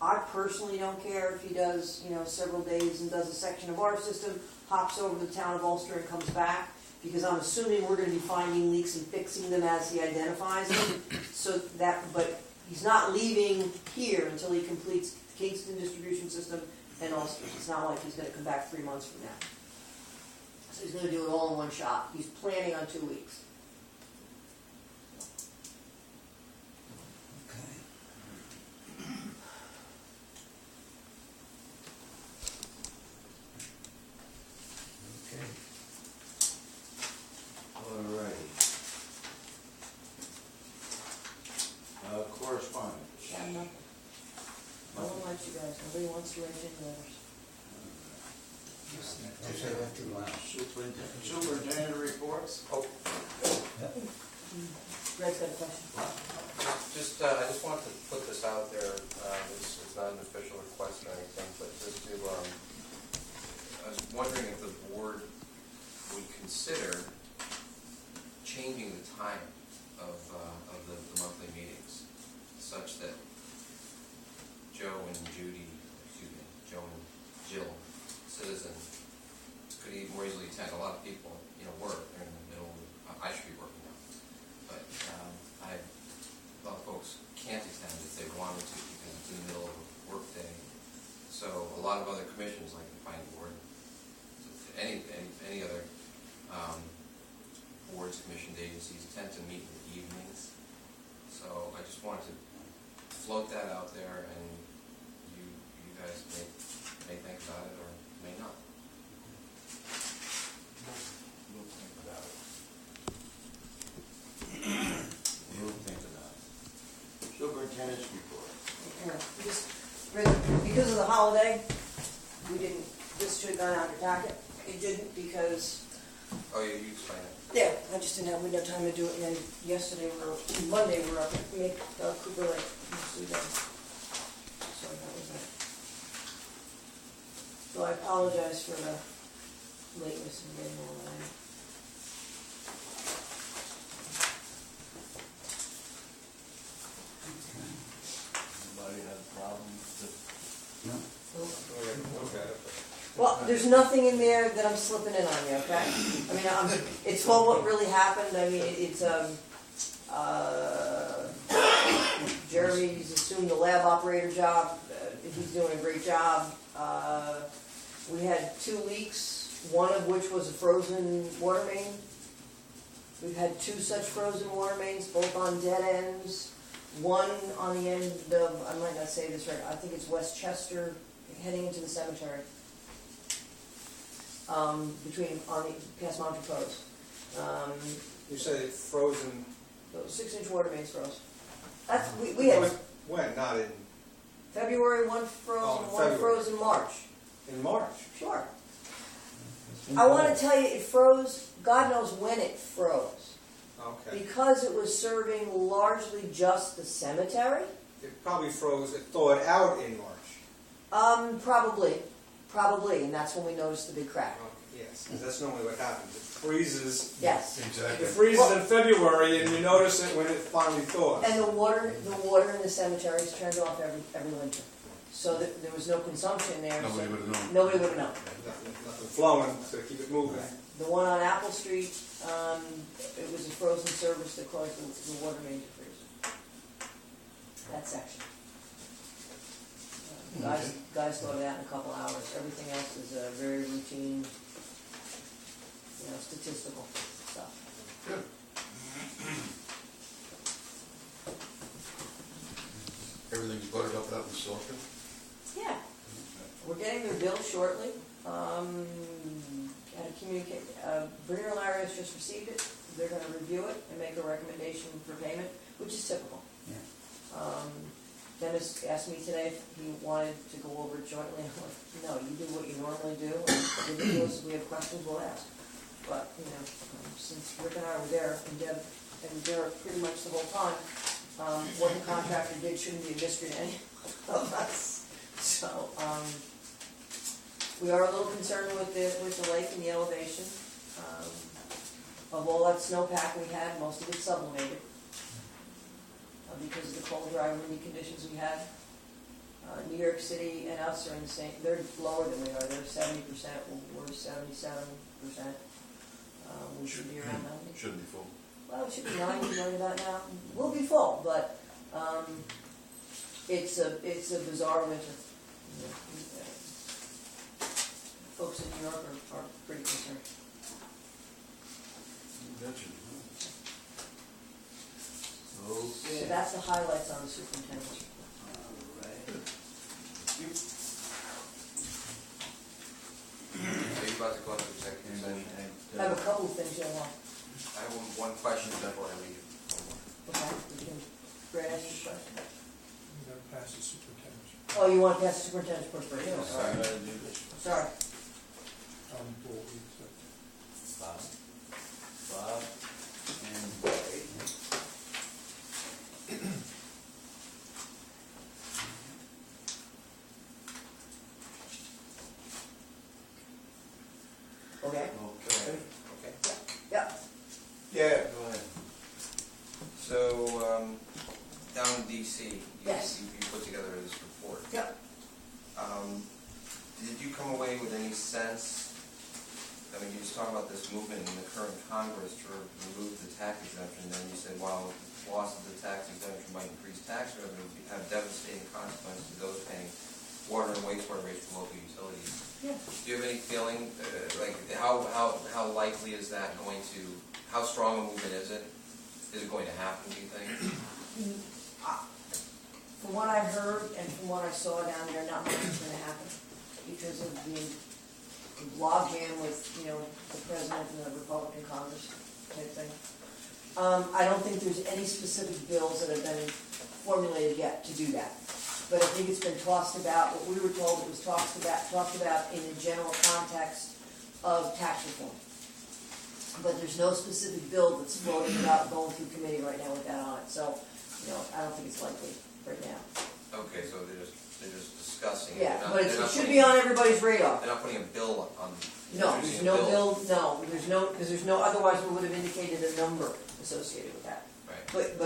I personally don't care if he does, several days and does a section of our system, hops over to the town of Ulster and comes back, because I'm assuming we're gonna be finding leaks and fixing them as he identifies them. So but he's not leaving here until he completes the Kingston distribution system and Ulster. It's not like he's gonna come back 3 months from now. So he's gonna do it all in one shot. He's planning on 2 weeks. Okay. Okay. All righty. Correspondence. Yeah, nothing. No one likes you guys. Nobody wants to write in letters. Don't say that too loud. Superintendent reports? Oh, Greg's got a question. I just wanted to put this out there, it's not an official request or anything, but just to, I was wondering if the board would consider changing the time of the monthly meetings, such that Joe and Jill, citizen, could more easily attend. A lot of people, work, they're in the middle of, I should be working now, but a lot of folks can't attend if they wanted to because it's in the middle of a work day. So a lot of other commissions, like the planning board, any other boards, commissions, agencies tend to meet in the evenings. So I just wanted to float that out there, and you guys may think about it or may not. We'll think about it. We'll think about it. Superintendent's report. Because of the holiday, this should have gone out of packet. It didn't because, Oh, you explain it. yeah, I just didn't have enough time to do it. And then Monday we're up at Cooper Lake. So that was that. So I apologize for the lateness in getting all that in. Anybody have a problem with No? Well, there's nothing in there that I'm slipping in on you, okay? I mean, it's all what really happened. I mean, it's, Jeremy's assumed the lab operator job. He's doing a great job. We had 2 leaks, one of which was a frozen water main. We've had 2 such frozen water mains, both on dead ends. One on the end of, I might not say this right, I think it's Westchester, heading into the cemetery. On the past Montrepose. You say frozen, Those 6-inch water mains froze. We had when, not in February, one froze, Oh, and one February. froze in March. March? Sure. I want to tell you, it froze, God knows when it froze. Okay. Because it was serving largely just the cemetery. It probably froze, it thawed out in March. Probably, and that's when we noticed the big crack. Okay, yes, because that's normally what happens. It freezes. Yes. It freezes in February, and you notice it when it finally thaws. And the water in the cemetery is turned off every winter. So that there was no consumption there. Nobody so would have known. Nobody would have known. Nothing flowing to keep it moving. The one on Apple Street, it was a frozen service that caused the water main to freeze. That section. Guys thought it out in a couple hours. Everything else is a very routine, statistical stuff. Good. Everything's buttered up out in Silken? Yeah. We're getting their bill shortly. Had a communicate. Brunner and Larry has just received it. They're going to review it and make a recommendation for payment, which is typical. Yeah. Dennis asked me today if he wanted to go over it jointly. I'm like, no, you do what you normally do. And if we have questions, we'll ask. but, since Rick and I were there, and Deb and Derek pretty much the whole time, what the contractor did shouldn't be a mystery to any of us. So, we are a little concerned with the lake and the elevation. Of all that snowpack we had, most of it sublimated, because of the cold, dry, windy conditions we had. New York City and us are in the same, they're lower than we are, they're 70%, we're 77%. We should be around 90. Shouldn't be full. Well, it should be 90, right about now. We'll be full, but it's a bizarre winter. Folks in New York are pretty concerned. So that's the highlights on the superintendent's report. Are you about to go into executive session? I have a couple of things I want. I have one question before I leave. Okay, we can, Brad, ask your question. You gotta pass the superintendent's. Oh, you want to pass the superintendent's report first? Yeah, Sorry. Sorry. Bob and Barry. Okay. Okay. Yeah. Yeah, go ahead. So, down in DC, Yes. you put together this report. Yep. Did you come away with any sense, I mean, you just talk about this movement in the current Congress to remove the tax exemption, then you said, well, loss of the tax exemption might increase tax revenue, have devastating consequences to those paying water and wastewater rates for local utilities. Yeah. Do you have any feeling, like, how likely is that going to, how strong a movement is it? Is it going to happen, do you think? From what I heard and from what I saw down there, not much is going to happen because of the logjam with, the president and the Republican Congress type thing. I don't think there's any specific bills that have been formulated yet to do that. But I think it's been tossed about, what we were told it was talked about in the general context of tax reform. But there's no specific bill that's floating about going through committee right now with that on it. So, I don't think it's likely right now. Okay, so they're just discussing it. Yeah, They're not- but they're it not should putting- be on everybody's radar. They're not putting a bill on. No, introducing there's a no bill, because there's no, otherwise we would have indicated a number associated with that. Right. But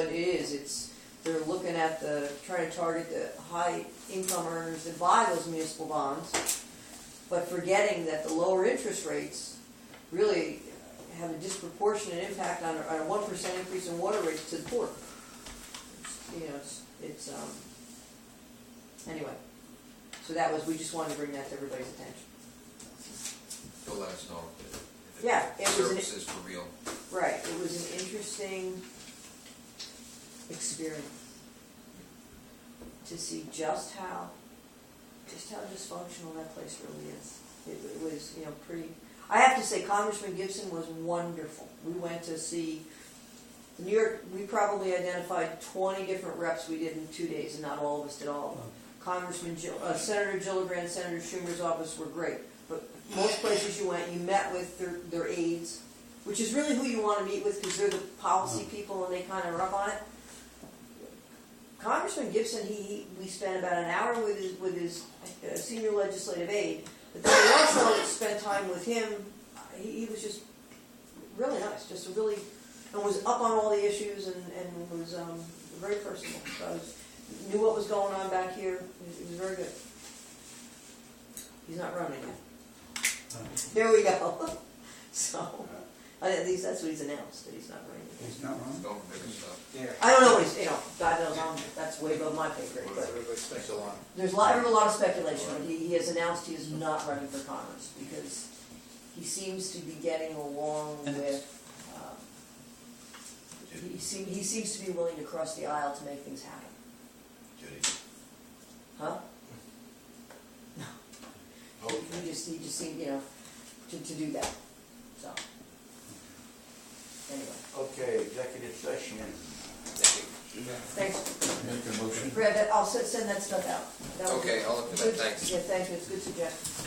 they're looking at trying to target the high income earners that buy those municipal bonds, but forgetting that the lower interest rates really have a disproportionate impact on a 1% increase in water rates to the poor. Anyway, so we just wanted to bring that to everybody's attention. They'll let us know if Yeah, the it was service is for real. Right, it was an interesting experience to see just how dysfunctional that place really is. It was, pretty. I have to say, Congressman Gibson was wonderful. We went to see New York. We probably identified 20 different reps we did in 2 days, and not all of us did all of them. Senator Gillibrand, Senator Schumer's office were great. But most places you went, you met with their aides, which is really who you want to meet with because they're the policy people and they kind of rub on it. Congressman Gibson, we spent about an hour with his senior legislative aide, but then we also spent time with him. He was just really nice, and was up on all the issues and was very personable. So knew what was going on back here. It was very good. He's not running yet. There we go. So, at least that's what he's announced, that he's not running. He's not wrong. Going for bigger stuff. Yeah. I don't know what he's, God knows, that's way above my pay grade, but Everybody spends a lot. there's a lot of speculation, but he has announced he is not running for Congress, because he seems to be getting along with, he seems to be willing to cross the aisle to make things happen. Judy. Huh? No. Okay. He just seemed, to do that, so. Anyway, Okay, executive session. thanks. Make a motion. Brad, I'll send that stuff out. That was Okay, I'll look at that, good. thanks. Yeah, thank you, it's a good suggestion.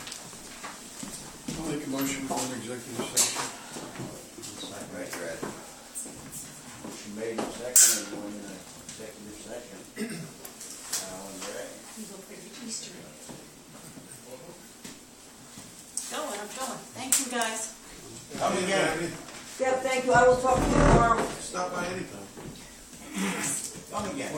I'll make a motion for an executive session. again. Deb, thank you, I will talk to you tomorrow. Stop by anytime. Come again.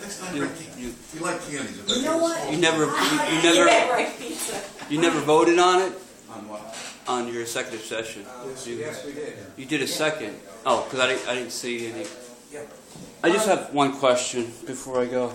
Next time, bring candy. You You like candies. You know what? you never Yeah, right, pizza. you never voted on it On what? on your executive session. Yes, we did. You did a second. Oh, because I didn't see any. Yeah. I just have one question before I go.